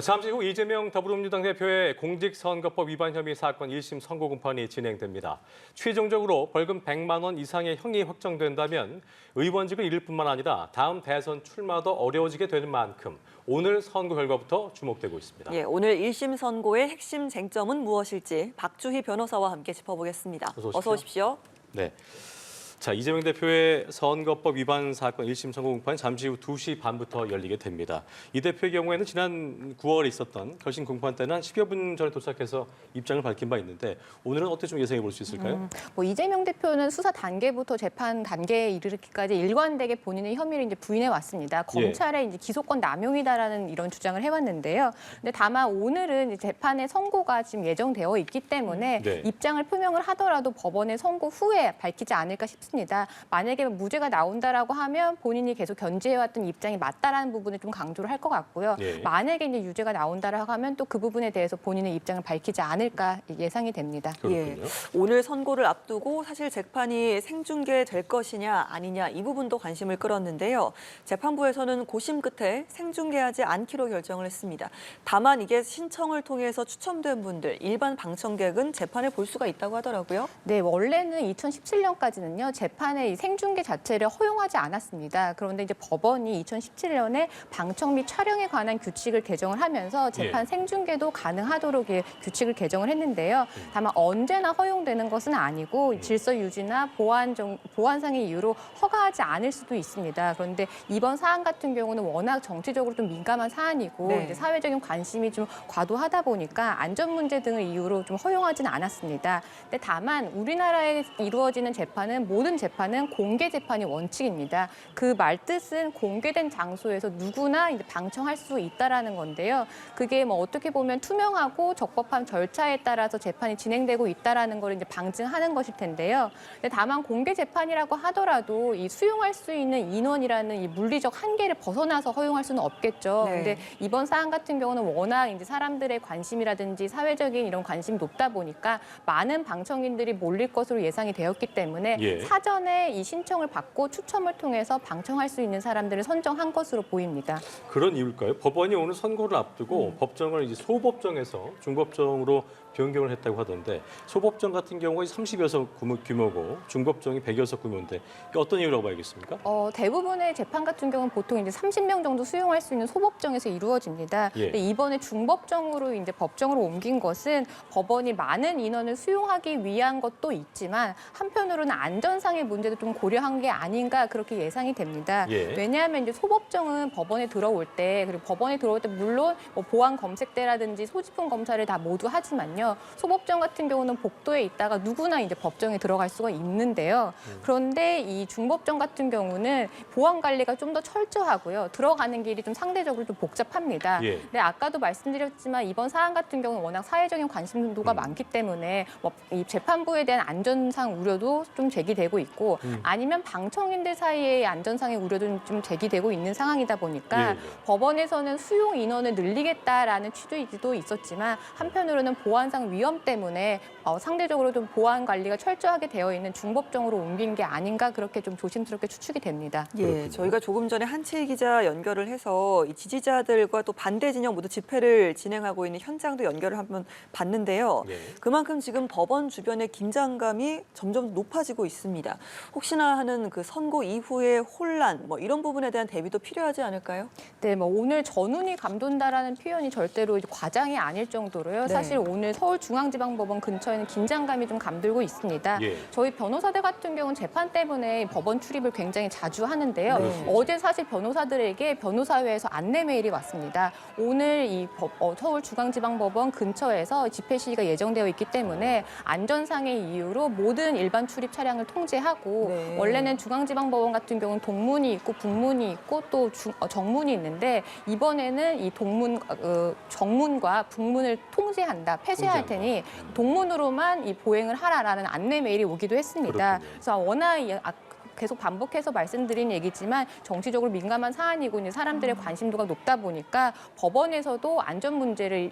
잠시 후 이재명 더불어민주당 대표의 공직선거법 위반 혐의 사건 1심 선고 공판이 진행됩니다. 최종적으로 벌금 100만 원 이상의 형이 확정된다면 의원직을 잃을 뿐만 아니라 다음 대선 출마도 어려워지게 되는 만큼 오늘 선고 결과부터 주목되고 있습니다. 예, 오늘 1심 선고의 핵심 쟁점은 무엇일지 박주희 변호사와 함께 짚어보겠습니다. 어서 오십시오. 네. 자, 이재명 대표의 선거법 위반 사건 1심 선고 공판이 잠시 후 2시 반부터 열리게 됩니다. 이 대표의 경우에는 지난 9월에 있었던 결심 공판 때는 한 10여 분 전에 도착해서 입장을 밝힌 바 있는데 오늘은 어떻게 좀 예상해 볼 수 있을까요? 이재명 대표는 수사 단계부터 재판 단계에 이르기까지 일관되게 본인의 혐의를 이제 부인해 왔습니다. 검찰의 이제 기소권 남용이다라는 이런 주장을 해왔는데요. 근데 다만 오늘은 이제 재판의 선고가 지금 예정되어 있기 때문에 입장을 표명을 하더라도 법원의 선고 후에 밝히지 않을까 싶습니다. 만약에 무죄가 나온다라고 하면 본인이 계속 견지해왔던 입장이 맞다라는 부분을 좀 강조를 할 것 같고요. 만약에 이제 유죄가 나온다라고 하면 또 그 부분에 대해서 본인의 입장을 밝히지 않을까 예상이 됩니다. 예, 오늘 선고를 앞두고 사실 재판이 생중계될 것이냐 아니냐 이 부분도 관심을 끌었는데요. 재판부에서는 고심 끝에 생중계하지 않기로 결정을 했습니다. 다만 이게 신청을 통해서 추첨된 분들, 일반 방청객은 재판을 볼 수가 있다고 하더라고요. 네, 원래는 2017년까지는요. 재판의 이 생중계 자체를 허용하지 않았습니다. 그런데 이제 법원이 2017년에 방청 및 촬영에 관한 규칙을 개정을 하면서 재판 생중계도 가능하도록 규칙을 개정을 했는데요. 다만 언제나 허용되는 것은 아니고 질서 유지나 보안상의 이유로 허가하지 않을 수도 있습니다. 그런데 이번 사안 같은 경우는 워낙 정치적으로 좀 민감한 사안이고 이제 사회적인 관심이 좀 과도하다 보니까 안전 문제 등을 이유로 좀 허용하지는 않았습니다. 근데 다만 우리나라에 이루어지는 재판은 모든 재판은 공개 재판이 원칙입니다. 그 말뜻은 공개된 장소에서 누구나 이제 방청할 수 있다라는 건데요. 그게 뭐 어떻게 보면 투명하고 적법한 절차에 따라서 재판이 진행되고 있다라는 걸 이제 방증하는 것일 텐데요. 근데 다만 공개 재판이라고 하더라도 이 수용할 수 있는 인원이라는 이 물리적 한계를 벗어나서 허용할 수는 없겠죠. 근데 이번 사안 같은 경우는 워낙 이제 사람들의 관심이라든지 사회적인 이런 관심이 높다 보니까 많은 방청인들이 몰릴 것으로 예상이 되었기 때문에 사전에 이 신청을 받고 추첨을 통해서 방청할 수 있는 사람들을 선정한 것으로 보입니다. 그런 이유일까요? 법원이 오늘 선고를 앞두고 법정을 이제 소법정에서 중법정으로 변경을 했다고 하던데 소법정 같은 경우가 30여석 규모고 중법정이 100여석 규모인데 어떤 이유라고 봐야겠습니까? 대부분의 재판 같은 경우는 보통 이제 30명 정도 수용할 수 있는 소법정에서 이루어집니다. 근데 이번에 중법정으로 이제 법정으로 옮긴 것은 법원이 많은 인원을 수용하기 위한 것도 있지만 한편으로는 안전상의 문제도 좀 고려한 게 아닌가 그렇게 예상이 됩니다. 왜냐하면 이제 소법정은 법원에 들어올 때 그리고 법원에 들어올 때 물론 뭐 보안 검색대라든지 소지품 검사를 다 모두 하지만요. 소법정 같은 경우는 복도에 있다가 누구나 이제 법정에 들어갈 수가 있는데요. 그런데 이 중법정 같은 경우는 보안 관리가 좀 더 철저하고요. 들어가는 길이 좀 상대적으로 좀 복잡합니다. 근데 아까도 말씀드렸지만 이번 사안 같은 경우는 워낙 사회적인 관심도가 많기 때문에 이 재판부에 대한 안전상 우려도 좀 제기되고 있고 아니면 방청인들 사이의 안전상의 우려도 좀 제기되고 있는 상황이다 보니까 법원에서는 수용 인원을 늘리겠다라는 취지도 있었지만 한편으로는 보안상 위험 때문에 상대적으로 좀 보안 관리가 철저하게 되어 있는 중법정으로 옮긴 게 아닌가 그렇게 좀 조심스럽게 추측이 됩니다. 예, 저희가 조금 전에 한채희 기자 연결을 해서 이 지지자들과 또 반대 진영 모두 집회를 진행하고 있는 현장도 연결을 한번 봤는데요. 그만큼 지금 법원 주변의 긴장감이 점점 높아지고 있습니다. 혹시나 하는 그 선고 이후의 혼란 뭐 이런 부분에 대한 대비도 필요하지 않을까요? 네, 오늘 전운이 감돈다라는 표현이 절대로 과장이 아닐 정도로요. 사실 오늘 서울중앙지방법원 근처에는 긴장감이 좀 감돌고 있습니다. 저희 변호사들 같은 경우는 재판 때문에 법원 출입을 굉장히 자주 하는데요. 어제 사실 변호사들에게 변호사회에서 안내 메일이 왔습니다. 오늘 이 서울중앙지방법원 근처에서 집회 시위가 예정되어 있기 때문에 안전상의 이유로 모든 일반 출입 차량을 통제하고 원래는 중앙지방법원 같은 경우는 동문이 있고 북문이 있고 또 정문이 있는데 이번에는 이 정문과 북문을 통제한다, 폐쇄할 테니 동문으로만 이 보행을 하라라는 안내 메일이 오기도 했습니다. 그래서 워낙 계속 반복해서 말씀드린 얘기지만 정치적으로 민감한 사안이고 이제 사람들의 관심도가 높다 보니까 법원에서도 안전 문제를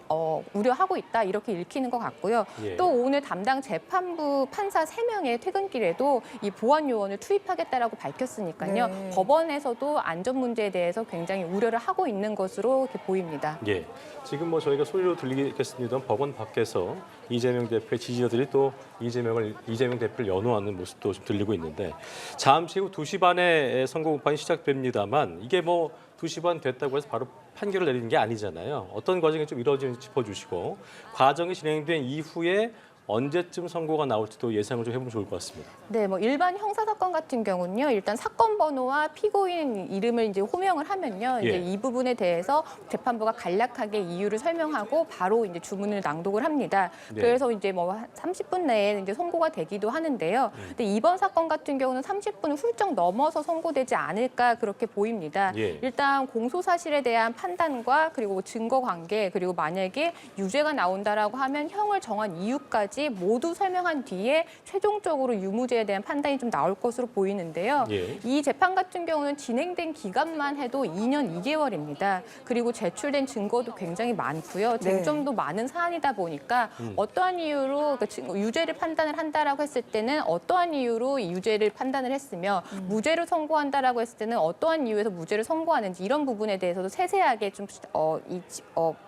우려하고 있다 이렇게 읽히는 것 같고요. 예. 또 오늘 담당 재판부 판사 3명의 퇴근길에도 이 보안 요원을 투입하겠다라고 밝혔으니까요. 네. 법원에서도 안전 문제에 대해서 굉장히 우려를 하고 있는 것으로 이렇게 보입니다. 예. 지금 뭐 저희가 소리로 들리겠습니다. 법원 밖에서 이재명 대표의 지지자들이 또 이재명 대표를 연호하는 모습도 좀 들리고 있는데 잠시 후 2시 반에 선고 공판이 시작됩니다만 이게 뭐 2시 반 됐다고 해서 바로 판결을 내리는 게 아니잖아요. 어떤 과정이 좀 이루어지는지 짚어주시고 과정이 진행된 이후에 언제쯤 선고가 나올지도 예상을 좀 해보면 좋을 것 같습니다. 네, 뭐 일반 형사 사건 같은 경우는요, 일단 사건 번호와 피고인 이름을 이제 호명을 하면요, 예. 이제 이 부분에 대해서 재판부가 간략하게 이유를 설명하고 바로 이제 주문을 낭독을 합니다. 네. 그래서 이제 뭐 30분 내에 이제 선고가 되기도 하는데요. 근데 이번 사건 같은 경우는 30분을 훌쩍 넘어서 선고되지 않을까 그렇게 보입니다. 예. 일단 공소 사실에 대한 판단과 그리고 증거 관계 그리고 만약에 유죄가 나온다라고 하면 형을 정한 이유까지 모두 설명한 뒤에 최종적으로 유무죄에 대한 판단이 좀 나올 것으로 보이는데요. 예. 이 재판 같은 경우는 진행된 기간만 해도 2년 2개월입니다. 그리고 제출된 증거도 굉장히 많고요. 쟁점도 많은 사안이다 보니까 어떠한 이유로 유죄를 판단을 한다라고 했을 때는 어떠한 이유로 이 유죄를 판단을 했으며 무죄를 선고한다라고 했을 때는 어떠한 이유에서 무죄를 선고하는지 이런 부분에 대해서도 세세하게 좀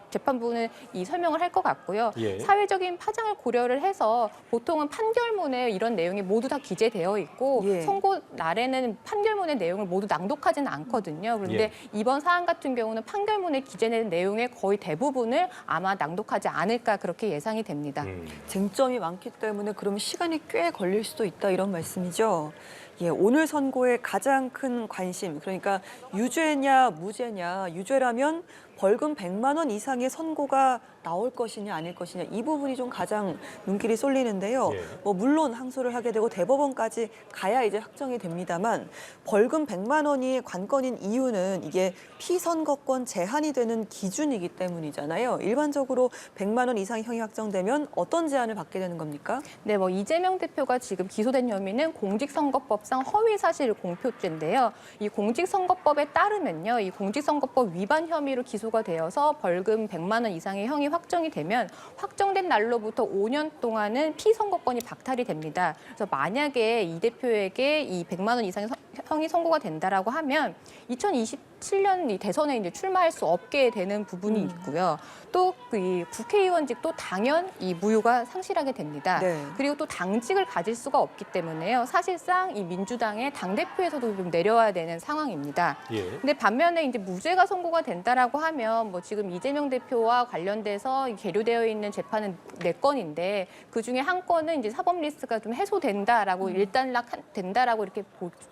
재판부는 이 설명을 할 것 같고요. 예. 사회적인 파장을 고려를 해서 보통은 판결문에 이런 내용이 모두 다 기재되어 있고 예. 선고 날에는 판결문의 내용을 모두 낭독하지는 않거든요. 그런데 예. 이번 사안 같은 경우는 판결문에 기재된 내용의 거의 대부분을 아마 낭독하지 않을까 그렇게 예상이 됩니다. 쟁점이 많기 때문에 그러면 시간이 꽤 걸릴 수도 있다 이런 말씀이죠. 예, 오늘 선고의 가장 큰 관심, 그러니까 유죄냐 무죄냐, 유죄라면 벌금 100만 원 이상의 선고가 나올 것이냐 아닐 것이냐 이 부분이 좀 가장 눈길이 쏠리는데요. 예. 뭐 물론 항소를 하게 되고 대법원까지 가야 이제 확정이 됩니다만 벌금 100만 원이 관건인 이유는 이게 피선거권 제한이 되는 기준이기 때문이잖아요. 일반적으로 100만 원 이상 형이 확정되면 어떤 제한을 받게 되는 겁니까? 네, 뭐 이재명 대표가 지금 기소된 혐의는 공직선거법상 허위사실 공표죄인데요. 이 공직선거법에 따르면요, 이 공직선거법 위반 혐의로 기소가 되어서 벌금 100만 원 이상의 형이 확정이 되면 확정된 날로부터 5년 동안은 피선거권이 박탈이 됩니다. 그래서 만약에 이 대표에게 이 100만 원 이상의 형이 선고가 된다라고 하면 2027년 이 대선에 이제 출마할 수 없게 되는 부분이 있고요. 또 이 국회의원직도 당연 이 무효가 상실하게 됩니다. 네. 그리고 또 당직을 가질 수가 없기 때문에요. 사실상 이 민주당의 당대표에서도 좀 내려와야 되는 상황입니다. 예. 근데 반면에 이제 무죄가 선고가 된다라고 하면 뭐 지금 이재명 대표와 관련돼서 계류되어 있는 재판은 4건인데 그 중에 한 건은 이제 사법 리스트가 좀 해소된다라고 일단락 된다라고 이렇게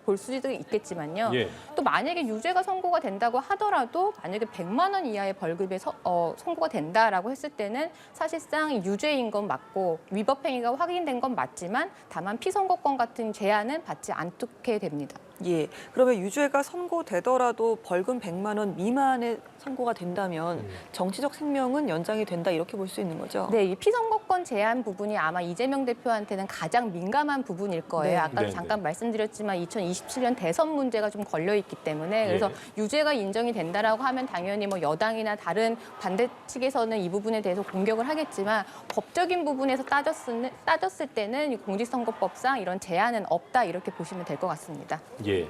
볼 수도 있겠지만요. 예. 또 만약에 유죄가 선고가 된다고 하더라도 만약에 100만 원 이하의 벌금에 선고가 된다라고 했을 때는 사실상 유죄인 건 맞고 위법 행위가 확인된 건 맞지만 다만 피선거권 같은 제한은 받지 않게 됩니다. 예, 그러면 유죄가 선고되더라도 벌금 100만 원 미만의 선고가 된다면 정치적 생명은 연장이 된다 이렇게 볼 수 있는 거죠? 네, 이 피선거권 제한 부분이 아마 이재명 대표한테는 가장 민감한 부분일 거예요. 네. 아까도 네, 잠깐 말씀드렸지만 2027년 대선 문제가 좀 걸려 있기 때문에 그래서 유죄가 인정이 된다라고 하면 당연히 뭐 여당이나 다른 반대 측에서는 이 부분에 대해서 공격을 하겠지만 법적인 부분에서 따졌을 때는 이 공직선거법상 이런 제한은 없다 이렇게 보시면 될 것 같습니다. 예.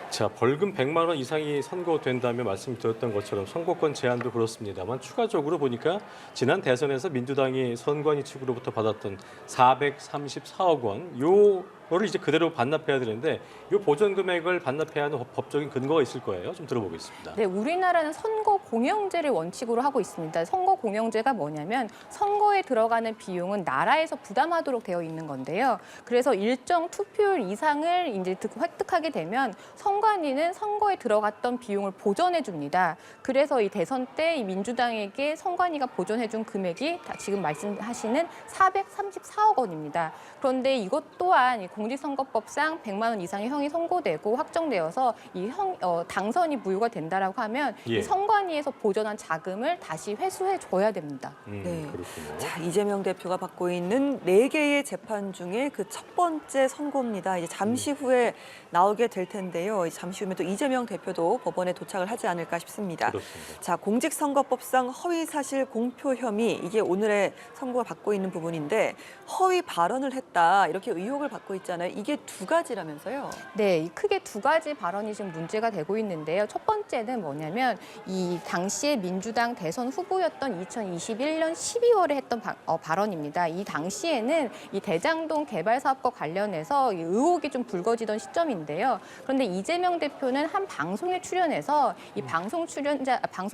자, 벌금 100만 원 이상이 선고된다면 말씀드렸던 것처럼 선거권 제한도 그렇습니다만 추가적으로 보니까 지난 대선에서 민주당이 선관위 측으로부터 받았던 434억 원, 요거를 이제 그대로 반납해야 되는데 요 보전 금액을 반납해야 하는 법적인 근거가 있을 거예요. 좀 들어보겠습니다. 네, 우리나라는 선거 공영제를 원칙으로 하고 있습니다. 선거 공영제가 뭐냐면 선거에 들어가는 비용은 나라에서 부담하도록 되어 있는 건데요. 그래서 일정 투표율 이상을 이제 획득하게 되면 선관위는 선거에 들어갔던 비용을 보전해 줍니다. 그래서 이 대선 때 이 민주당에게 선관위가 보전해 준 금액이 지금 말씀하시는 434억 원입니다. 그런데 이것 또한 이 공직선거법상 100만 원 이상의 형이 선고되고 확정되어서 이 당선이 무효가 된다라고 하면 예. 이 선관위에서 보전한 자금을 다시 회수해 줘야 됩니다. 네. 그렇군요. 자, 이재명 대표가 받고 있는 4개의 재판 중에 그 첫 번째 선고입니다. 이제 잠시 후에 나오게 될 텐데요. 잠시 후면 또 이재명 대표도 법원에 도착을 하지 않을까 싶습니다. 그렇습니다. 자, 공직선거법상 허위사실 공표 혐의, 이게 오늘의 선고가 받고 있는 부분인데 허위 발언을 했다 이렇게 의혹을 받고 있잖아요. 이게 두 가지라면서요? 네, 크게 두 가지 발언이 지금 문제가 되고 있는데요. 첫 번째는 뭐냐면 이 당시에 민주당 대선 후보였던 2021년 12월에 했던 발언입니다. 이 당시에는 이 대장동 개발 사업과 관련해서 이 의혹이 좀 불거지던 시점인데요. 그런데 이재명 대표는 한 방송에 출연해서 이 방송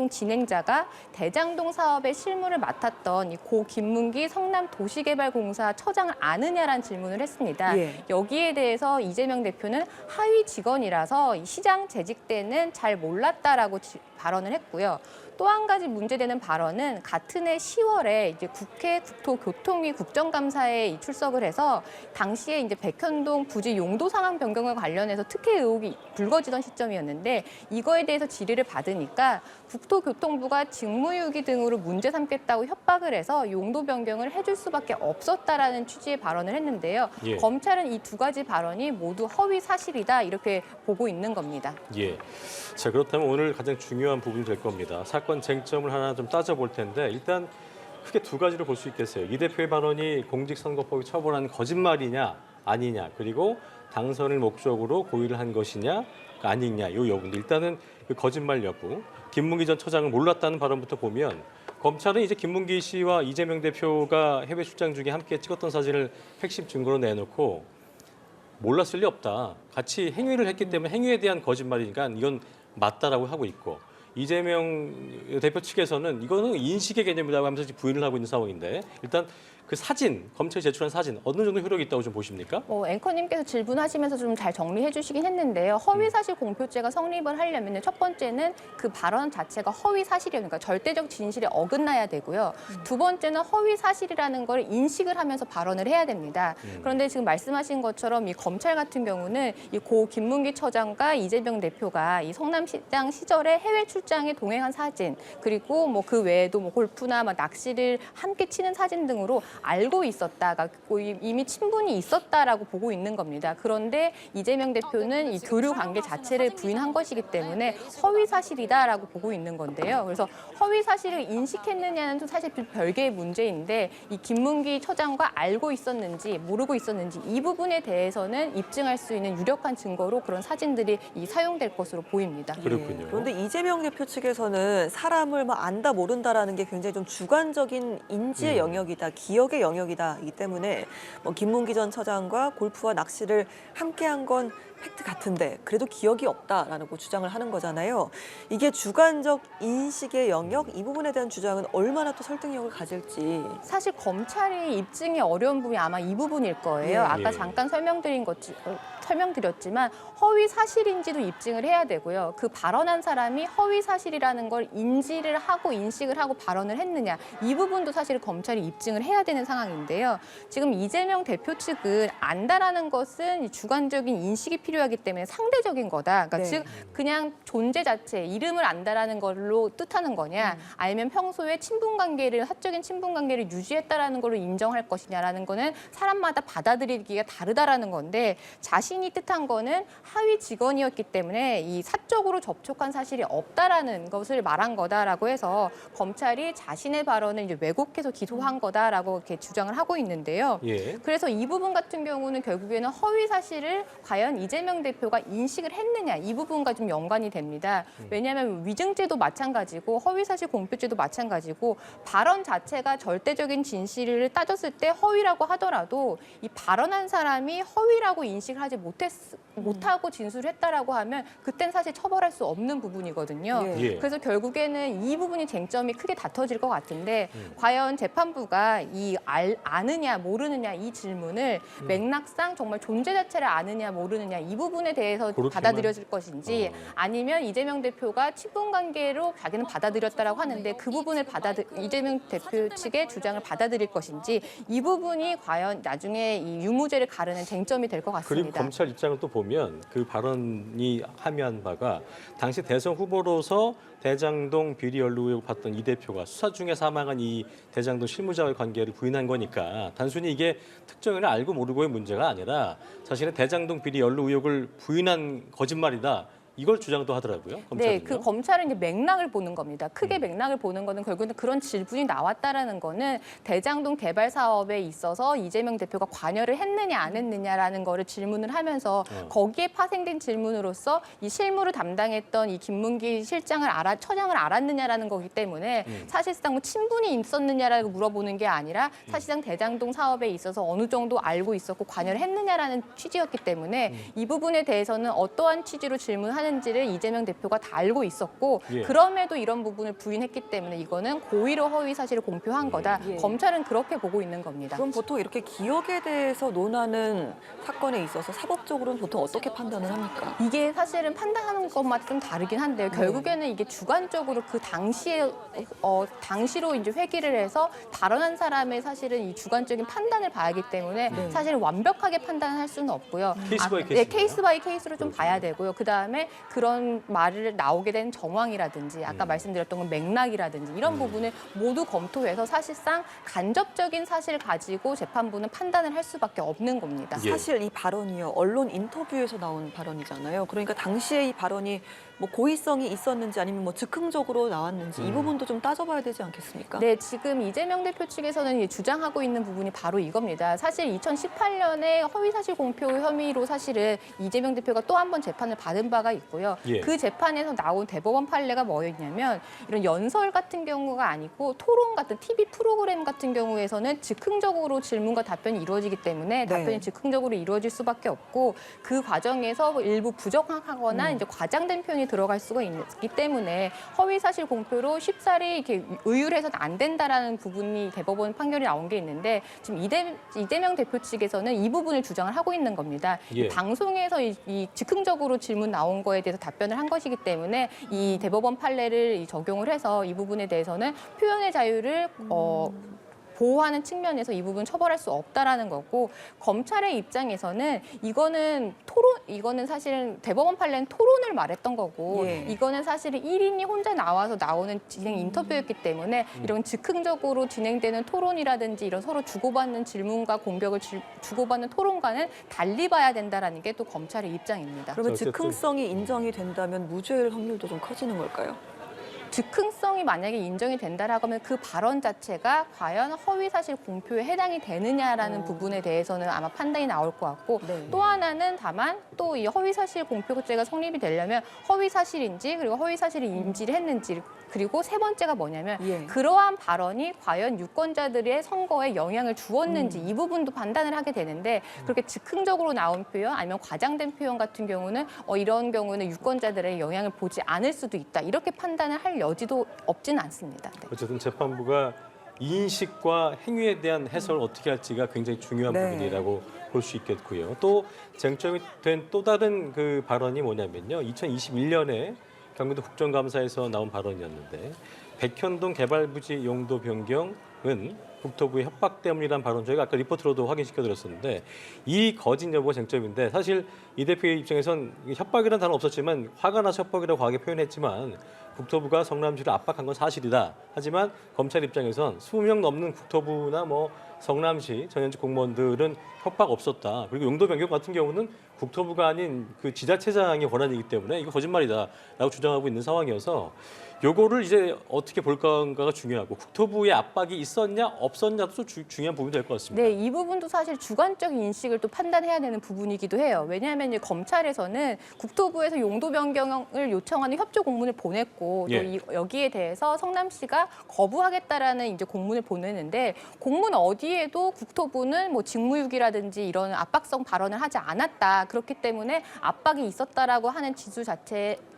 진행자가 대장동 사업의 실무를 맡았던 이 고 김문기 성남도시개발공사 처장을 아느냐라는 질문을 했습니다. 예. 여기에 대해서 이재명 대표는 하위 직원이라서 이 시장 재직 때는 잘 몰랐다라고 발언을 했고요. 또 한 가지 문제되는 발언은 같은 해 10월에 이제 국회 국토교통위 국정감사에 출석을 해서 당시에 이제 백현동 부지 용도 상황 변경과 관련해서 특혜 의혹이 불거지던 시점이었는데 이거에 대해서 질의를 받으니까 국토교통부가 직무유기 등으로 문제 삼겠다고 협박을 해서 용도 변경을 해줄 수밖에 없었다라는 취지의 발언을 했는데요. 예. 검찰은 이 두 가지 발언이 모두 허위 사실이다 이렇게 보고 있는 겁니다. 예. 자, 그렇다면 오늘 가장 중요한 부분이 될 겁니다. 사건 쟁점을 하나 좀 따져볼 텐데 일단 크게 두 가지로 볼 수 있겠어요. 이 대표의 발언이 공직선거법이 처벌한 거짓말이냐 아니냐, 그리고 당선을 목적으로 고의를 한 것이냐 아니냐 이 여부인데 일단은 그 거짓말 여부, 김문기 전 처장은 몰랐다는 발언부터 보면 검찰은 이제 김문기 씨와 이재명 대표가 해외 출장 중에 함께 찍었던 사진을 핵심 증거로 내놓고 몰랐을 리 없다. 같이 행위를 했기 때문에 행위에 대한 거짓말이니까 이건 맞다라고 하고 있고 이재명 대표 측에서는 이거는 인식의 개념이라고 하면서 부인을 하고 있는 상황인데 일단 그 사진, 검찰이 제출한 사진 어느 정도 효력이 있다고 좀 보십니까? 앵커님께서 질문하시면서 좀 잘 정리해 주시긴 했는데요. 허위사실 공표죄가 성립을 하려면 첫 번째는 그 발언 자체가 허위사실이니까 절대적 진실에 어긋나야 되고요. 두 번째는 허위사실이라는 걸 인식을 하면서 발언을 해야 됩니다. 그런데 지금 말씀하신 것처럼 이 검찰 같은 경우는 이 고 김문기 처장과 이재명 대표가 이 성남시장 시절에 해외 출장에 동행한 사진 그리고 뭐 그 외에도 뭐 골프나 막 낚시를 함께 치는 사진 등으로 알고 있었다, 이미 친분이 있었다라고 보고 있는 겁니다. 그런데 이재명 대표는 이 교류 관계 자체를 부인한 것이기 때문에 허위 사실이다라고 보고 있는 건데요. 그래서 허위 사실을 인식했느냐는 또 사실 별개의 문제인데 이 김문기 처장과 알고 있었는지 모르고 있었는지 이 부분에 대해서는 입증할 수 있는 유력한 증거로 그런 사진들이 사용될 것으로 보입니다. 그렇군요. 그런데 이재명 대표 측에서는 사람을 뭐 안다 모른다라는 게 굉장히 좀 주관적인 인지의 영역이다, 기억의 영역이다이기 때문에 뭐 김문기 전 처장과 골프와 낚시를 함께한 건 팩트 같은데 그래도 기억이 없다라고 주장을 하는 거잖아요. 이게 주관적 인식의 영역, 이 부분에 대한 주장은 얼마나 또 설득력을 가질지. 사실 검찰이 입증이 어려운 부분이 아마 이 부분일 거예요. 예. 아까 잠깐 설명드렸지만 허위 사실인지도 입증을 해야 되고요. 그 발언한 사람이 허위 사실이라는 걸 인지를 하고 인식을 하고 발언을 했느냐, 이 부분도 사실 검찰이 입증을 해야 되는 상황인데요. 지금 이재명 대표 측은 안다라는 것은 주관적인 인식이 필요하기 때문에 상대적인 거다. 그러니까 네. 즉 그냥 존재 자체, 이름을 안다라는 걸로 뜻하는 거냐, 아니면 평소에 사적인 친분 관계를 유지했다라는 걸로 인정할 것이냐라는 거는 사람마다 받아들이기가 다르다라는 건데, 자신이 뜻한 거는 하위 직원이었기 때문에 이 사적으로 접촉한 사실이 없다라는 것을 말한 거다라고 해서 검찰이 자신의 발언을 이제 왜곡해서 기소한 거다라고 이렇게 주장을 하고 있는데요. 예. 그래서 이 부분 같은 경우는 결국에는 허위 사실을 과연 이재명 대표가 인식을 했느냐, 이 부분과 좀 연관이 됩니다. 왜냐하면 위증죄도 마찬가지고 허위 사실 공표죄도 마찬가지고 발언 자체가 절대적인 진실을 따졌을 때 허위라고 하더라도 이 발언한 사람이 허위라고 인식을 하지 못하고 진술을 했다라고 하면 그땐 사실 처벌할 수 없는 부분이거든요. 예. 그래서 결국에는 이 부분이 쟁점이 크게 다퉈질 것 같은데 과연 재판부가 아느냐 모르느냐 이 질문을 맥락상 정말 존재 자체를 아느냐 모르느냐 이 이 부분에 대해서 그렇게만? 받아들여질 것인지 아니면 이재명 대표가 친분 관계로 자기는 받아들였다라고 하는데 그 부분을 이재명 대표 측의 주장을 받아들일 것인지 이 부분이 과연 나중에 이 유무죄를 가르는 쟁점이 될 것 그리고 같습니다. 검찰 입장을 또 보면 그 발언이 함의한 바가 당시 대선 후보로서 대장동 비리 연루 의혹을 받던 이 대표가 수사 중에 사망한 이 대장동 실무자와의 관계를 부인한 거니까 단순히 이게 특정인을 알고 모르고의 문제가 아니라 자신의 대장동 비리 연루 의혹을 부인한 거짓말이다. 이걸 주장도 하더라고요. 검찰은요. 네, 그 검찰은 이제 맥락을 보는 겁니다. 크게 맥락을 보는 거는 결국은 그런 질문이 나왔다라는 거는 대장동 개발 사업에 있어서 이재명 대표가 관여를 했느냐 안 했느냐라는 거를 질문을 하면서 거기에 파생된 질문으로서 이 실무를 담당했던 이 김문기 처장을 알았느냐라는 거기 때문에 사실상 뭐 친분이 있었느냐라고 물어보는 게 아니라 사실상 대장동 사업에 있어서 어느 정도 알고 있었고 관여를 했느냐라는 취지였기 때문에 이 부분에 대해서는 어떠한 취지로 질문하는지를 이재명 대표가 다 알고 있었고 그럼에도 이런 부분을 부인했기 때문에 이거는 고의로 허위 사실을 공표한 거다. 검찰은 그렇게 보고 있는 겁니다. 그럼 보통 이렇게 기억에 대해서 논하는 사건에 있어서 사법적으로는 보통 어떻게 판단을 합니까? 이게 사실은 판단하는 것마다 좀 다르긴 한데요. 결국에는 이게 주관적으로 그 당시로 이제 회귀를 해서 발언한 사람의 사실은 이 주관적인 판단을 봐야 하기 때문에 사실은 완벽하게 판단할 수는 없고요. 케이스 바이 네, 케이스 바이 케이스로 좀 봐야 되고요. 그다음에 그런 말을 나오게 된 정황이라든지 아까 말씀드렸던 건 맥락이라든지 이런 부분을 모두 검토해서 사실상 간접적인 사실을 가지고 재판부는 판단을 할 수밖에 없는 겁니다. 사실 이 발언이요. 언론 인터뷰에서 나온 발언이잖아요. 그러니까 당시에 이 발언이 뭐 고의성이 있었는지 아니면 뭐 즉흥적으로 나왔는지 이 부분도 좀 따져봐야 되지 않겠습니까? 네, 지금 이재명 대표 측에서는 주장하고 있는 부분이 바로 이겁니다. 사실 2018년에 허위사실 공표 혐의로 사실은 이재명 대표가 또 한 번 재판을 받은 바가 있고요. 그 재판에서 나온 대법원 판례가 뭐였냐면 이런 연설 같은 경우가 아니고 토론 같은 TV 프로그램 같은 경우에서는 즉흥적으로 질문과 답변이 이루어지기 때문에 답변이 즉흥적으로 이루어질 수밖에 없고 그 과정에서 일부 부정하거나 이제 과장된 표현이 들어갈 수가 있기 때문에 허위사실 공표로 쉽사리 이렇게 의율해서는 안 된다라는 부분이 대법원 판결이 나온 게 있는데 지금 이재명 대표 측에서는 이 부분을 주장을 하고 있는 겁니다. 방송에서 이 즉흥적으로 질문 나온 거에 대해서 답변을 한 것이기 때문에 이 대법원 판례를 적용을 해서 이 부분에 대해서는 표현의 자유를 보호하는 측면에서 이 부분 처벌할 수 없다라는 거고 검찰의 입장에서는 이거는 사실은 대법원 판례는 토론을 말했던 거고 이거는 사실은 1인이 혼자 나와서 나오는 진행 인터뷰였기 때문에 이런 즉흥적으로 진행되는 토론이라든지 이런 서로 주고받는 질문과 공격을 주고받는 토론과는 달리 봐야 된다라는 게 또 검찰의 입장입니다. 그러면 즉흥성이 인정이 된다면 무죄일 확률도 좀 커지는 걸까요? 즉흥성이 만약에 인정이 된다라고 하면 그 발언 자체가 과연 허위사실 공표에 해당이 되느냐라는 부분에 대해서는 아마 판단이 나올 것 같고 또 하나는 다만 또 이 허위사실 공표죄가 성립이 되려면 허위사실인지 그리고 허위사실을 인지를 했는지 그리고 세 번째가 뭐냐면 그러한 발언이 과연 유권자들의 선거에 영향을 주었는지 이 부분도 판단을 하게 되는데 그렇게 즉흥적으로 나온 표현 아니면 과장된 표현 같은 경우는 이런 경우는 유권자들의 영향을 보지 않을 수도 있다. 이렇게 판단을 할 여지도 없지는 않습니다. 네. 어쨌든 재판부가 인식과 행위에 대한 해석을 어떻게 할지가 굉장히 중요한 부분이라고 볼 수 있겠고요. 또 쟁점이 된 또 다른 그 발언이 뭐냐면요. 2021년에 경기도 국정감사에서 나온 발언이었는데 백현동 개발부지 용도 변경은 국토부의 협박 때문이라는 발언 저희가 아까 리포트로도 확인시켜드렸었는데 이 거짓 여부가 쟁점인데 사실 이 대표의 입장에선 협박이라는 단어는 없었지만 화가 나서 협박이라고 과하게 표현했지만 국토부가 성남시를 압박한 건 사실이다. 하지만 검찰 입장에선 20명 넘는 국토부나 뭐 성남시 전현직 공무원들은 협박 없었다. 그리고 용도 변경 같은 경우는 국토부가 아닌 그 지자체장의 권한이기 때문에 이거 거짓말이다라고 주장하고 있는 상황이어서 요거를 이제 어떻게 볼 건가가 중요하고 국토부의 압박이 있었냐 없었냐도 중요한 부분이 될 것 같습니다. 네, 이 부분도 사실 주관적인 인식을 또 판단해야 되는 부분이기도 해요. 왜냐하면 이제 검찰에서는 국토부에서 용도 변경을 요청하는 협조 공문을 보냈고 또 여기에 대해서 성남시가 거부하겠다라는 이제 공문을 보냈는데 공문 어디에도 국토부는 뭐 직무유기라든지 이런 압박성 발언을 하지 않았다. 그렇기 때문에 압박이 있었다라고 하는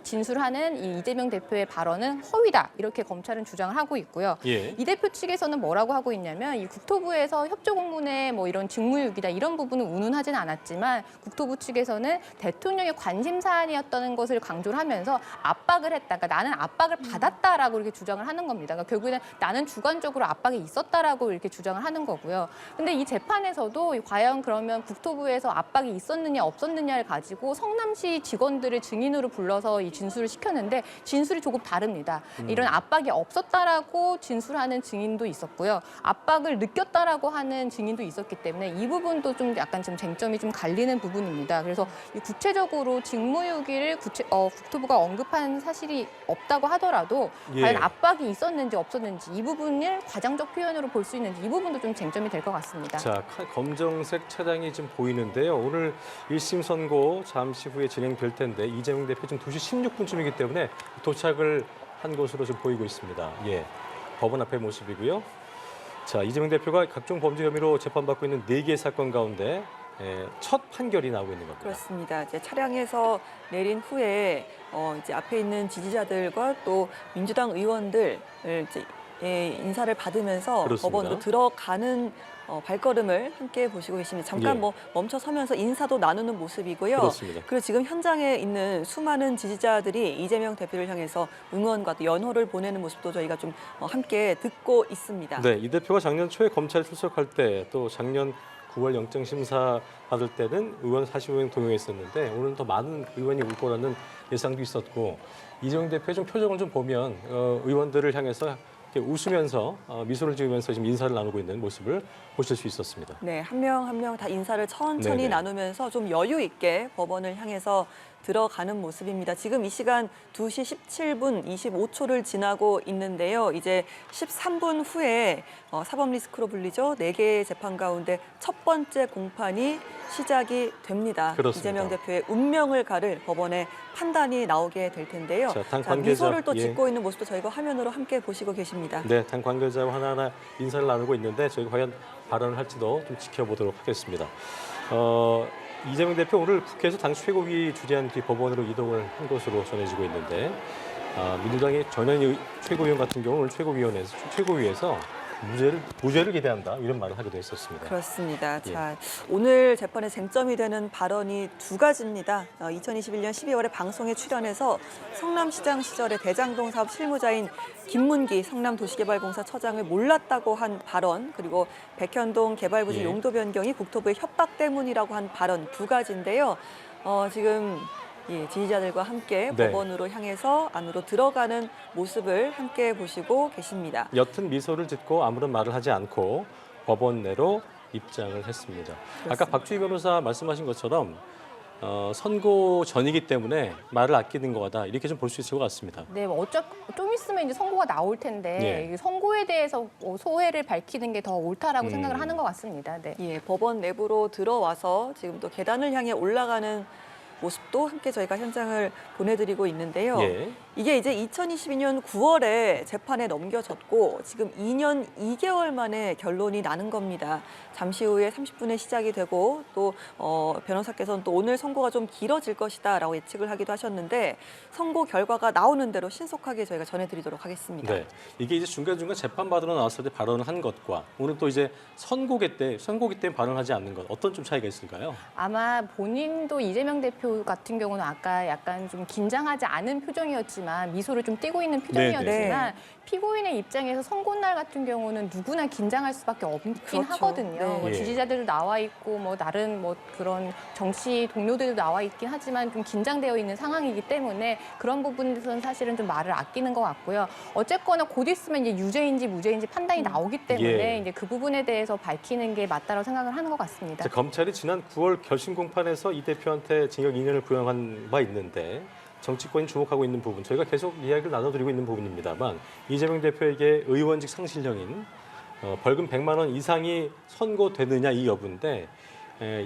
진술하는 이 이재명 대표의 발언은 허위다. 이렇게 검찰은 주장을 하고 있고요. 예. 이 대표 측에서는 뭐라고 하고 있냐면 이 국토부에서 협조공문에 뭐 이런 직무유기다 이런 부분은 운운하진 않았지만 국토부 측에서는 대통령의 관심 사안이었다는 것을 강조를 하면서 압박을 했다. 그러니까 나는 압박을 받았다라고 이렇게 주장을 하는 겁니다. 그러니까 결국에는 나는 주관적으로 압박이 있었다라고 이렇게 주장을 하는 거고요. 근데 이 재판에서도 과연 그러면 국토부에서 압박이 있었느냐 없었느냐를 가지고 성남시 직원들을 증인으로 불러서 이 진술을 시켰는데 진술이 조금 다릅니다. 이런 압박이 없었다라고 진술하는 증인도 있었고요. 압박을 느꼈다라고 하는 증인도 있었기 때문에 이 부분도 좀 약간 좀 쟁점이 좀 갈리는 부분입니다. 그래서 이 구체적으로 직무유기를 국토부가 언급한 사실이 없다고 하더라도 예. 과연 압박이 있었는지 없었는지 이 부분을 과장적 표현으로 볼 수 있는지 이 부분도 좀 쟁점이 될 것 같습니다. 자, 검정색 차량이 지금 보이는데요. 오늘 1심 선고 잠시 후에 진행될 텐데 이재명 대표 지금 2시 16분쯤이기 때문에 도착을 한 것으로 지금 보이고 있습니다. 예, 법원 앞의 모습이고요. 자, 이재명 대표가 각종 범죄 혐의로 재판받고 있는 4개의 사건 가운데 첫 판결이 나오고 있는 겁니다. 그렇습니다. 이제 차량에서 내린 후에 이제 앞에 있는 지지자들과 또 민주당 의원들 이제 인사를 받으면서 그렇습니다. 법원으로 들어가는 발걸음을 함께 보시고 계십니다. 잠깐 예. 멈춰 서면서 인사도 나누는 모습이고요. 그렇습니다. 그리고 지금 현장에 있는 수많은 지지자들이 이재명 대표를 향해서 응원과 또 연호를 보내는 모습도 저희가 좀 함께 듣고 있습니다. 네, 이 대표가 작년 초에 검찰에 출석할 때 또 작년 9월 영장 심사 받을 때는 의원 45명 동행했었는데 오늘은 더 많은 의원이 올 거라는 예상도 있었고 이재명 대표의 좀 표정을 좀 보면 의원들을 향해서 이렇게 웃으면서 미소를 지으면서 지금 인사를 나누고 있는 모습을 보실 수 있었습니다. 네, 한 명 한 명 다 인사를 천천히 네네. 나누면서 좀 여유 있게 법원을 향해서 들어가는 모습입니다. 지금 이 시간 2시 17분 25초를 지나고 있는데요. 이제 13분 후에 사법 리스크로 불리죠. 4개의 재판 가운데 첫 번째 공판이 시작이 됩니다. 그렇습니다. 이재명 대표의 운명을 가를 법원의 판단이 나오게 될 텐데요. 자, 당 관계자, 미소를 또 예. 짓고 있는 모습도 저희가 화면으로 함께 보시고 계십니다. 네, 당 관계자와 하나하나 인사를 나누고 있는데 저희가 과연 발언을 할지도 좀 지켜보도록 하겠습니다. 이재명 대표 오늘 국회에서 당 최고위 주재한 뒤 법원으로 이동을 한 것으로 전해지고 있는데 민주당의 전현희 최고위원 같은 경우는 오늘 최고위에서 무죄를 기대한다 이런 말을 하기도 했었습니다. 그렇습니다. 예. 자, 오늘 재판의 쟁점이 되는 발언이 두 가지입니다. 2021년 12월에 방송에 출연해서 성남시장 시절에 대장동 사업 실무자인 김문기 성남도시개발공사 처장을 몰랐다고 한 발언, 그리고 백현동 개발부지 예. 용도 변경이 국토부의 협박 때문이라고 한 발언 두 가지인데요. 지금 지지자들과 함께 네. 법원으로 향해서 안으로 들어가는 모습을 함께 보시고 계십니다. 옅은 미소를 짓고 아무런 말을 하지 않고 법원 내로 입장을 했습니다. 아까 박주희 변호사 말씀하신 것처럼 선고 전이기 때문에 말을 아끼는 거다 이렇게 좀 볼 수 있을 것 같습니다. 네, 좀 있으면 이제 선고가 나올 텐데 예. 선고에 대해서 소회를 밝히는 게 더 옳다라고 생각을 음. 하는 것 같습니다. 네. 예, 법원 내부로 들어와서 지금 또 계단을 향해 올라가는 모습도 함께 저희가 현장을 보내드리고 있는데요. 예. 이게 이제 2022년 9월에 재판에 넘겨졌고 지금 2년 2개월 만에 결론이 나는 겁니다. 잠시 후에 30분에 시작이 되고 또 변호사께서는 또 오늘 선고가 좀 길어질 것이다라고 예측을 하기도 하셨는데 선고 결과가 나오는 대로 신속하게 저희가 전해드리도록 하겠습니다. 네, 이게 이제 중간중간 재판 받으러 나왔을 때 발언을 한 것과 오늘 또 이제 선고기 때 발언하지 않는 것 어떤 좀 차이가 있을까요? 아마 본인도 이재명 대표 같은 경우는 아까 약간 좀 긴장하지 않은 표정이었지만 미소를 좀 띠고 있는 표정이었지만 피고인의 입장에서 선고날 같은 경우는 누구나 긴장할 수밖에 없긴 그렇죠. 하거든요. 네. 뭐 예. 지지자들도 나와 있고 뭐 다른 뭐 그런 정치 동료들도 나와 있긴 하지만 좀 긴장되어 있는 상황이기 때문에 그런 부분에서는 사실은 좀 말을 아끼는 것 같고요. 어쨌거나 곧 있으면 이제 유죄인지 무죄인지 판단이 나오기 때문에 예. 이제 그 부분에 대해서 밝히는 게 맞다고 생각을 하는 것 같습니다. 자, 검찰이 지난 9월 결심 공판에서 이 대표한테 징역 2년을 구형한 바 있는데 정치권이 주목하고 있는 부분 저희가 계속 이야기를 나눠드리고 있는 부분입니다만 이재명 대표에게 의원직 상실형인 벌금 100만 원 이상이 선고되느냐 이 여부인데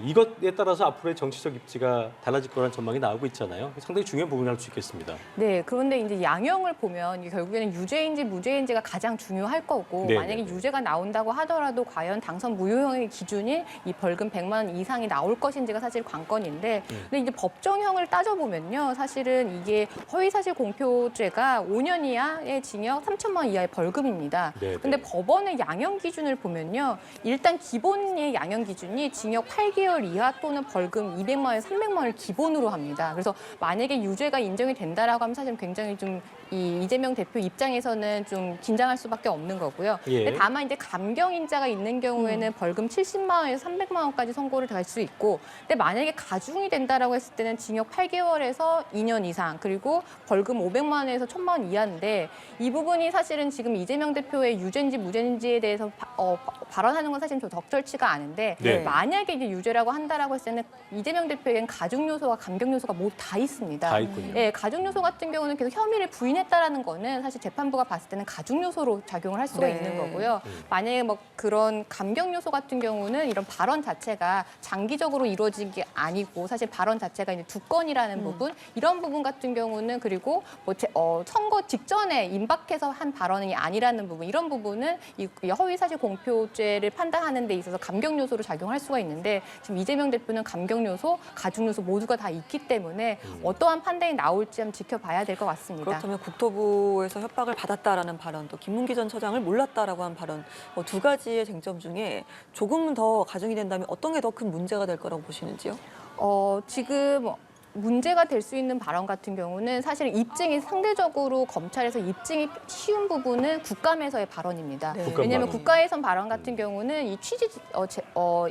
이것에 따라서 앞으로의 정치적 입지가 달라질 거라는 전망이 나오고 있잖아요. 상당히 중요한 부분이라고 할 수 있겠습니다. 네, 그런데 이제 양형을 보면 이게 결국에는 유죄인지 무죄인지가 가장 중요할 거고 네, 만약에 네. 유죄가 나온다고 하더라도 과연 당선 무효형의 기준인 이 벌금 100만 원 이상이 나올 것인지가 사실 관건인데 근데 이제 법정형을 따져보면요. 사실은 이게 허위사실 공표죄가 5년 이하의 징역 3천만 원 이하의 벌금입니다. 네, 근데 네. 법원의 양형 기준을 보면요. 일단 기본의 양형 기준이 징역 8개월 이하 또는 벌금 200만 원, 300만 원을 기본으로 합니다. 그래서 만약에 유죄가 인정이 된다라고 하면 사실 굉장히 좀 이 이재명 대표 입장에서는 좀 긴장할 수밖에 없는 거고요. 예. 근데 다만 이제 감경인자가 있는 경우에는 벌금 70만 원에서 300만 원까지 선고를 갈 수 있고, 근데 만약에 가중이 된다라고 했을 때는 징역 8개월에서 2년 이상 그리고 벌금 500만 원에서 1000만 원 이하인데 이 부분이 사실은 지금 이재명 대표의 유죄인지 무죄인지에 대해서 발언하는 건 사실 좀 적절치가 않은데 네. 만약에 이제 유죄라고 한다라고 했을 때는 이재명 대표에겐 가중 요소와 감경 요소가 모두 다 있습니다. 다 있군요. 예, 가중 요소 같은 경우는 계속 혐의를 부인했다라는 거는 사실 재판부가 봤을 때는 가중 요소로 작용을 할 수가 네. 있는 거고요. 만약에 뭐 그런 감경 요소 같은 경우는 이런 발언 자체가 장기적으로 이루어진 게 아니고 사실 발언 자체가 이제 두 건이라는 부분 이런 부분 같은 경우는 그리고 뭐 선거 직전에 임박해서 한 발언이 아니라는 부분 이런 부분은 이 허위사실 공표죄를 판단하는 데 있어서 감경 요소로 작용할 수가 있는데 지금 이재명 대표는 감경 요소, 가중 요소 모두가 다 있기 때문에 어떠한 판단이 나올지 한번 지켜봐야 될 것 같습니다. 그렇다면 국토부에서 협박을 받았다라는 발언, 또 김문기 전 처장을 몰랐다라고 한 발언, 두 가지의 쟁점 중에 조금 더 가중이 된다면 어떤 게 더 큰 문제가 될 거라고 보시는지요? 지금 문제가 될 수 있는 발언 같은 경우는 사실 입증이 상대적으로 검찰에서 입증이 쉬운 부분은 국감에서의 발언입니다. 네. 국감 왜냐하면 발언. 국가에선 발언 같은 경우는 이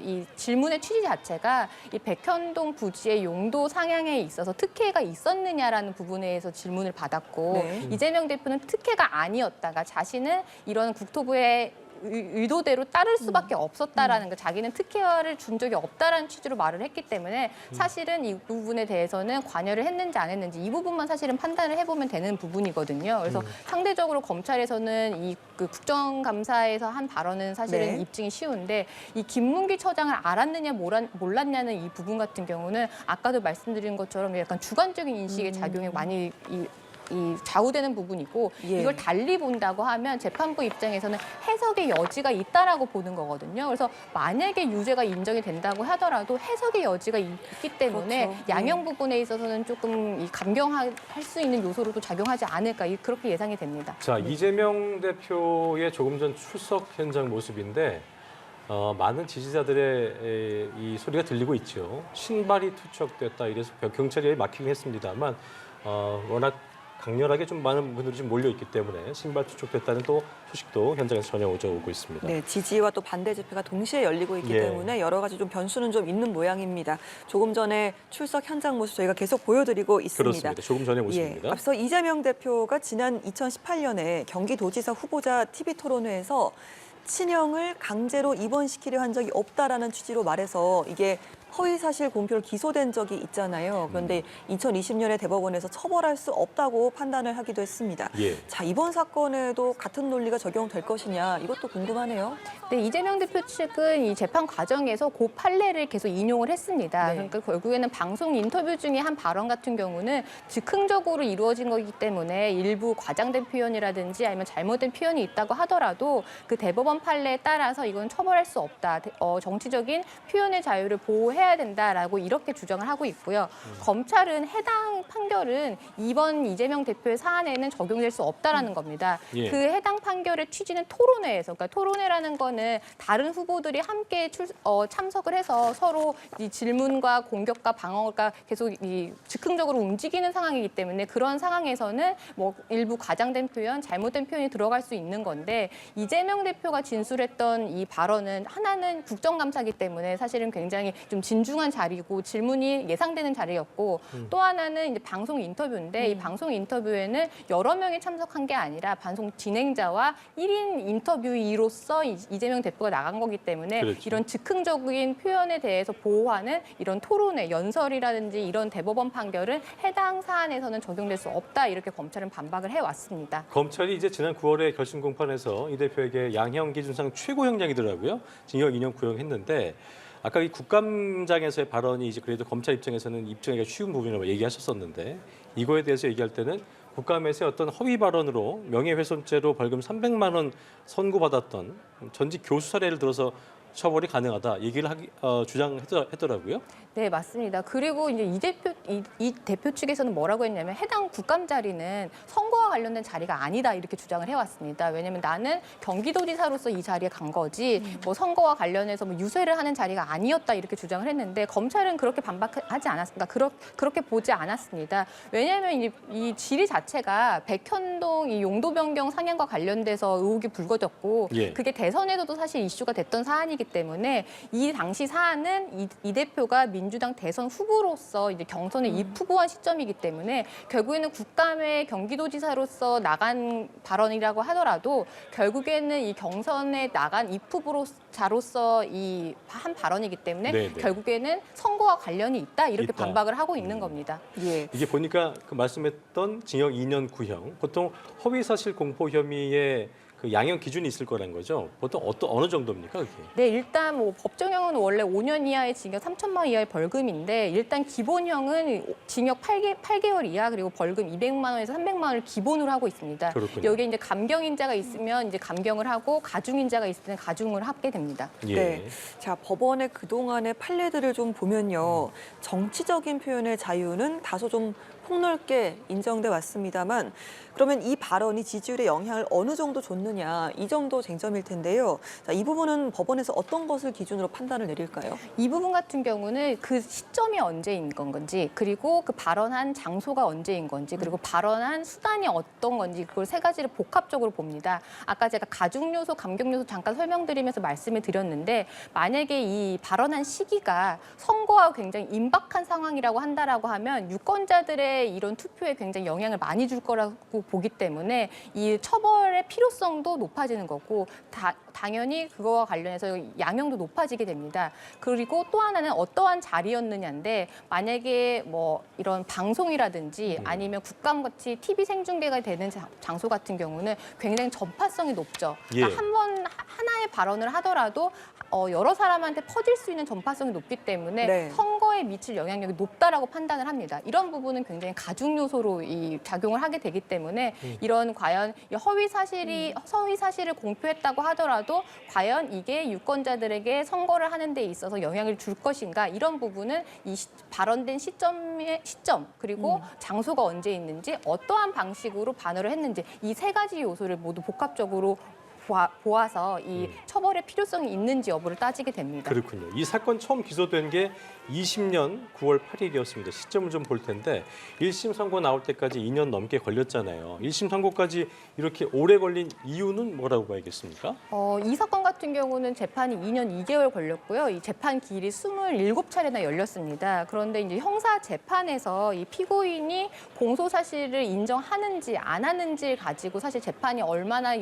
이 질문의 취지 자체가 이 백현동 부지의 용도 상향에 있어서 특혜가 있었느냐라는 부분에서 질문을 받았고 네. 이재명 대표는 특혜가 아니었다가 자신은 이런 국토부의 의도대로 따를 수밖에 없었다라는 거, 자기는 특혜를 준 적이 없다라는 취지로 말을 했기 때문에 사실은 이 부분에 대해서는 관여를 했는지 안 했는지 이 부분만 사실은 판단을 해보면 되는 부분이거든요. 그래서 상대적으로 검찰에서는 이 국정감사에서 한 발언은 사실은 네. 입증이 쉬운데 이 김문기 처장을 알았느냐 몰랐냐는 이 부분 같은 경우는 아까도 말씀드린 것처럼 약간 주관적인 인식의 작용에 많이 이 좌우되는 부분이고 예. 이걸 달리 본다고 하면 재판부 입장에서는 해석의 여지가 있다라고 보는 거거든요. 그래서 만약에 유죄가 인정이 된다고 하더라도 해석의 여지가 있기 때문에 그렇죠. 양형 부분에 있어서는 조금 이 감경할 수 있는 요소로도 작용하지 않을까 그렇게 예상이 됩니다. 자, 이재명 대표의 조금 전 출석 현장 모습인데 많은 지지자들의 이 소리가 들리고 있죠. 신발이 투척됐다 이래서 경찰이 막히긴 했습니다만 워낙 강렬하게 좀 많은 분들이 좀 몰려 있기 때문에 신발 투척됐다는 또 소식도 현장에서 전해오고 있습니다. 네, 지지와 또 반대 집회가 동시에 열리고 있기 예. 때문에 여러 가지 좀 변수는 좀 있는 모양입니다. 조금 전에 출석 현장 모습 저희가 계속 보여드리고 있습니다. 그렇습니다. 조금 전에 모습입니다. 예, 앞서 이재명 대표가 지난 2018년에 경기도지사 후보자 TV 토론회에서 친형을 강제로 입원시키려 한 적이 없다라는 취지로 말해서 이게 허위사실 공표를 기소된 적이 있잖아요. 그런데 2020년에 대법원에서 처벌할 수 없다고 판단을 하기도 했습니다. 예. 자, 이번 사건에도 같은 논리가 적용될 것이냐 이것도 궁금하네요. 네, 이재명 대표 측은 이 재판 과정에서 그 판례를 계속 인용을 했습니다. 네. 그러니까 결국에는 방송 인터뷰 중에 한 발언 같은 경우는 즉흥적으로 이루어진 거기 때문에 일부 과장된 표현이라든지 아니면 잘못된 표현이 있다고 하더라도 그 대법원 판례에 따라서 이건 처벌할 수 없다. 정치적인 표현의 자유를 보호해야 된다라고 이렇게 주장을 하고 있고요. 검찰은 해당 판결은 이번 이재명 대표의 사안에는 적용될 수 없다라는 겁니다. 예. 그 해당 판결의 취지는 토론회에서, 그러니까 토론회라는 거는 다른 후보들이 함께 참석을 해서 서로 이 질문과 공격과 방어가 계속 이 즉흥적으로 움직이는 상황이기 때문에 그런 상황에서는 뭐 일부 과장된 표현, 잘못된 표현이 들어갈 수 있는 건데 이재명 대표가 진술했던 이 발언은 하나는 국정감사기 때문에 사실은 굉장히 좀 진중한 자리고 질문이 예상되는 자리였고 또 하나는 이제 방송 인터뷰인데 이 방송 인터뷰에는 여러 명이 참석한 게 아니라 방송 진행자와 1인 인터뷰이로서 이재명 대표가 나간 거기 때문에 그렇죠. 이런 즉흥적인 표현에 대해서 보호하는 이런 토론회, 연설이라든지 이런 대법원 판결은 해당 사안에서는 적용될 수 없다 이렇게 검찰은 반박을 해왔습니다. 검찰이 이제 지난 9월에 결심 공판에서 이 대표에게 양형 기준상 최고 형량이더라고요. 징역 2년 구형했는데 아까 이 국감장에서의 발언이 이제 그래도 검찰 입장에서는 입증하기가 쉬운 부분이라고 얘기하셨었는데 이거에 대해서 얘기할 때는 국감에서의 어떤 허위 발언으로 명예훼손죄로 벌금 300만 원 선고받았던 전직 교수 사례를 들어서 처벌이 가능하다 얘기를 주장했더라고요. 네, 맞습니다. 그리고 이제 이 대표 측에서는 뭐라고 했냐면 해당 국감 자리는 선거와 관련된 자리가 아니다 이렇게 주장을 해왔습니다. 왜냐하면 나는 경기도지사로서 이 자리에 간 거지 뭐 선거와 관련해서 뭐 유세를 하는 자리가 아니었다 이렇게 주장을 했는데 검찰은 그렇게 반박하지 않았습니다. 그렇게 보지 않았습니다. 왜냐하면 이 질의 자체가 백현동 이 용도 변경 상향과 관련돼서 의혹이 불거졌고 예. 그게 대선에서도 사실 이슈가 됐던 사안이기 때문에 이 당시 사안은 이 대표가 민주당 대선 후보로서 이제 경선에 입후보한 시점이기 때문에 결국에는 국감에 경기도지사로서 나간 발언이라고 하더라도 결국에는 이 경선에 나간 입후보자로서 이 한 발언이기 때문에 네네. 결국에는 선거와 관련이 있다 이렇게 있다. 반박을 하고 있는 겁니다. 예. 이게 보니까 그 말씀했던 징역 2년 구형 보통 허위사실 공포 혐의의 그 양형 기준이 있을 거라는 거죠. 보통 어느 정도입니까 그게? 네, 일단 뭐 법정형은 원래 5년 이하의 징역 3천만 원 이하의 벌금인데 일단 기본형은 징역 8개월 이하 그리고 벌금 200만 원에서 300만 원을 기본으로 하고 있습니다. 그렇군요. 여기에 이제 감경인자가 있으면 이제 감경을 하고 가중인자가 있을 때는 가중을 하게 됩니다. 예. 네. 자, 법원의 그동안의 판례들을 좀 보면요. 정치적인 표현의 자유는 다소 좀 폭넓게 인정돼 왔습니다만 그러면 이 발언이 지지율에 영향을 어느 정도 줬느냐 이 정도 쟁점일 텐데요. 자, 이 부분은 법원에서 어떤 것을 기준으로 판단을 내릴까요? 이 부분 같은 경우는 그 시점이 언제인 건지 그리고 그 발언한 장소가 언제인 건지 그리고 발언한 수단이 어떤 건지 그걸 세 가지를 복합적으로 봅니다. 아까 제가 가중 요소, 감경 요소 잠깐 설명드리면서 말씀을 드렸는데 만약에 이 발언한 시기가 선거와 굉장히 임박한 상황이라고 한다라고 하면 유권자들의 이런 투표에 굉장히 영향을 많이 줄 거라고 보기 때문에 이 처벌의 필요성도 높아지는 거고 당연히 그거와 관련해서 양형도 높아지게 됩니다. 그리고 또 하나는 어떠한 자리였느냐인데 만약에 뭐 이런 방송이라든지 아니면 국감같이 TV 생중계가 되는 장소 같은 경우는 굉장히 전파성이 높죠. 그러니까 예. 한 번 하나의 발언을 하더라도 여러 사람한테 퍼질 수 있는 전파성이 높기 때문에 네. 선거에 미칠 영향력이 높다라고 판단을 합니다. 이런 부분은 굉장히 가중 요소로 작용을 하게 되기 때문에 이런 과연 이 허위 사실을 공표했다고 하더라도 과연 이게 유권자들에게 선거를 하는 데 있어서 영향을 줄 것인가 이런 부분은 발언된 시점 그리고 장소가 언제 있는지 어떠한 방식으로 반응을 했는지 이 세 가지 요소를 모두 복합적으로 보아서 이 처벌의 필요성이 있는지 여부를 따지게 됩니다. 그렇군요. 이 사건 처음 기소된 게 20년 9월 8일이었습니다. 시점을 좀 볼 텐데 1심 선고 나올 때까지 2년 넘게 걸렸잖아요. 1심 선고까지 이렇게 오래 걸린 이유는 뭐라고 봐야겠습니까? 이 사건 같은 경우는 재판이 2년 2개월 걸렸고요. 이 재판 기일이 27차례나 열렸습니다. 그런데 이제 형사 재판에서 이 피고인이 공소 사실을 인정하는지 안 하는지 가지고 사실 재판이 얼마나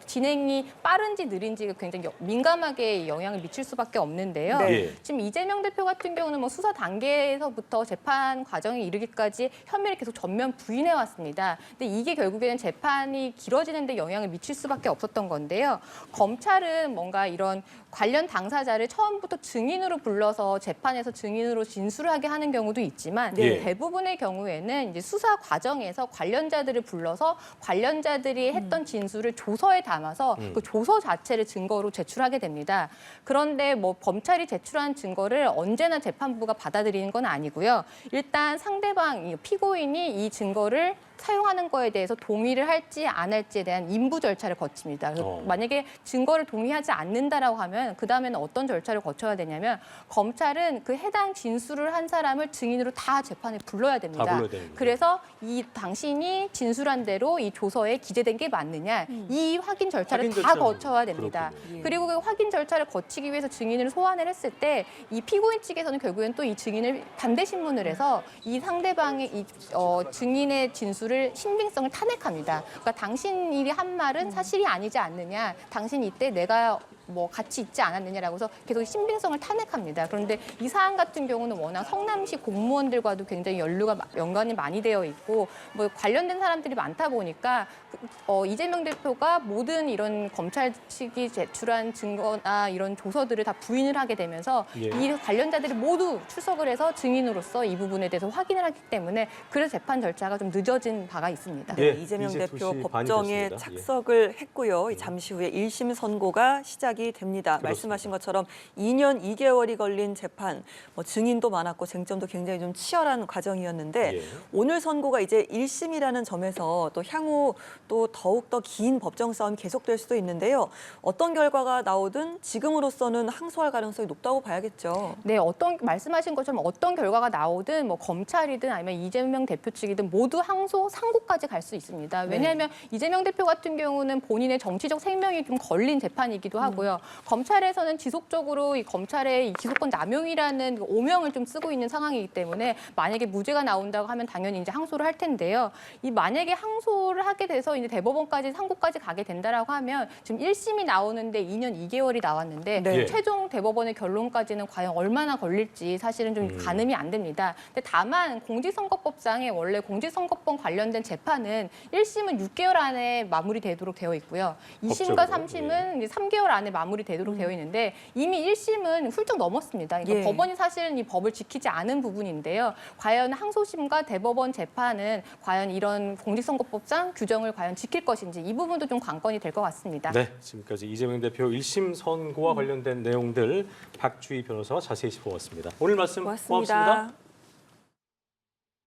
진행이 빠른지 느린지가 굉장히 민감하게 영향을 미칠 수밖에 없는데요. 네. 예. 지금 이재명 대표 같은 경우는 뭐 수사 단계에서부터 재판 과정에 이르기까지 혐의를 계속 전면 부인해 왔습니다. 근데 이게 결국에는 재판이 길어지는 데 영향을 미칠 수밖에 없었던 건데요. 검찰은 뭔가 이런 관련 당사자를 처음부터 증인으로 불러서 재판에서 증인으로 진술을 하게 하는 경우도 있지만 네. 대부분의 경우에는 이제 수사 과정에서 관련자들을 불러서 관련자들이 했던 진술을 조서에 담아서 그 조서 자체를 증거로 제출하게 됩니다. 그런데 뭐 검찰이 제출한 증거를 언제나 재판부가 받아들이는 건 아니고요. 일단 상대방 피고인이 이 증거를 사용하는 거에 대해서 동의를 할지 안 할지에 대한 인부 절차를 거칩니다. 그래서 만약에 증거를 동의하지 않는다라고 하면 그다음에는 어떤 절차를 거쳐야 되냐면 검찰은 그 해당 진술을 한 사람을 증인으로 다 재판에 불러야 됩니다. 다 불러야 됩니다. 그래서 이 당신이 진술한 대로 이 조서에 기재된 게 맞느냐 이 확인 절차를 확인 다 절차는 거쳐야 됩니다. 그렇군요. 예. 그리고 그 확인 절차를 거치기 위해서 증인을 소환을 했을 때 이 피고인 측에서는 결국엔 또 이 증인을 반대 신문을 해서 이 상대방의 증인의 진술을 신빙성을 탄핵합니다. 그러니까 당신이 한 말은 사실이 아니지 않느냐. 당신 이때 내가 뭐 같이 있지 않았느냐라고 해서 계속 신빙성을 탄핵합니다. 그런데 이 사안 같은 경우는 워낙 성남시 공무원들과도 굉장히 연관이 많이 되어 있고 뭐 관련된 사람들이 많다 보니까 이재명 대표가 모든 이런 검찰 측이 제출한 증거나 이런 조서들을 다 부인을 하게 되면서 예. 이 관련자들이 모두 출석을 해서 증인으로서 이 부분에 대해서 확인을 하기 때문에 그래서 재판 절차가 좀 늦어진 바가 있습니다. 예, 이재명 이제 대표 2시 반이 법정에 됐습니다. 착석을 했고요. 잠시 후에 1심 선고가 시작이 됩니다. 말씀하신 것처럼 2년 2개월이 걸린 재판, 뭐 증인도 많았고 쟁점도 굉장히 좀 치열한 과정이었는데 예. 오늘 선고가 이제 1심이라는 점에서 또 향후 또 더욱 더 긴 법정 싸움이 계속될 수도 있는데요. 어떤 결과가 나오든 지금으로서는 항소할 가능성이 높다고 봐야겠죠. 네, 말씀하신 것처럼 어떤 결과가 나오든 뭐 검찰이든 아니면 이재명 대표 측이든 모두 항소, 상고까지 갈 수 있습니다. 왜냐하면 이재명 대표 같은 경우는 본인의 정치적 생명이 좀 걸린 재판이기도 하고요. 검찰에서는 지속적으로 이 검찰의 이 기소권 남용이라는 오명을 좀 쓰고 있는 상황이기 때문에 만약에 무죄가 나온다고 하면 당연히 이제 항소를 할 텐데요. 이 만약에 항소를 하게 돼서 이제 대법원까지 상고까지 가게 된다라고 하면 지금 1심이 나오는데 2년 2개월이 나왔는데 네. 최종 대법원의 결론까지는 과연 얼마나 걸릴지 사실은 좀 가늠이 안 됩니다. 근데 다만 공직선거법상에 원래 공직선거법 관련된 재판은 1심은 6개월 안에 마무리되도록 되어 있고요. 2심과 법적으로, 3심은 이제 3개월 안에 마무리되도록 되어 있는데 이미 1심은 훌쩍 넘었습니다. 그러니까 예. 법원이 사실은 이 법을 지키지 않은 부분인데요. 과연 항소심과 대법원 재판은 과연 이런 공직선거법상 규정을 과연 지킬 것인지 이 부분도 좀 관건이 될 것 같습니다. 네, 지금까지 이재명 대표 1심 선고와 관련된 내용들 박주희 변호사와 자세히 짚어봤습니다. 오늘 말씀 고맙습니다. 고맙습니다.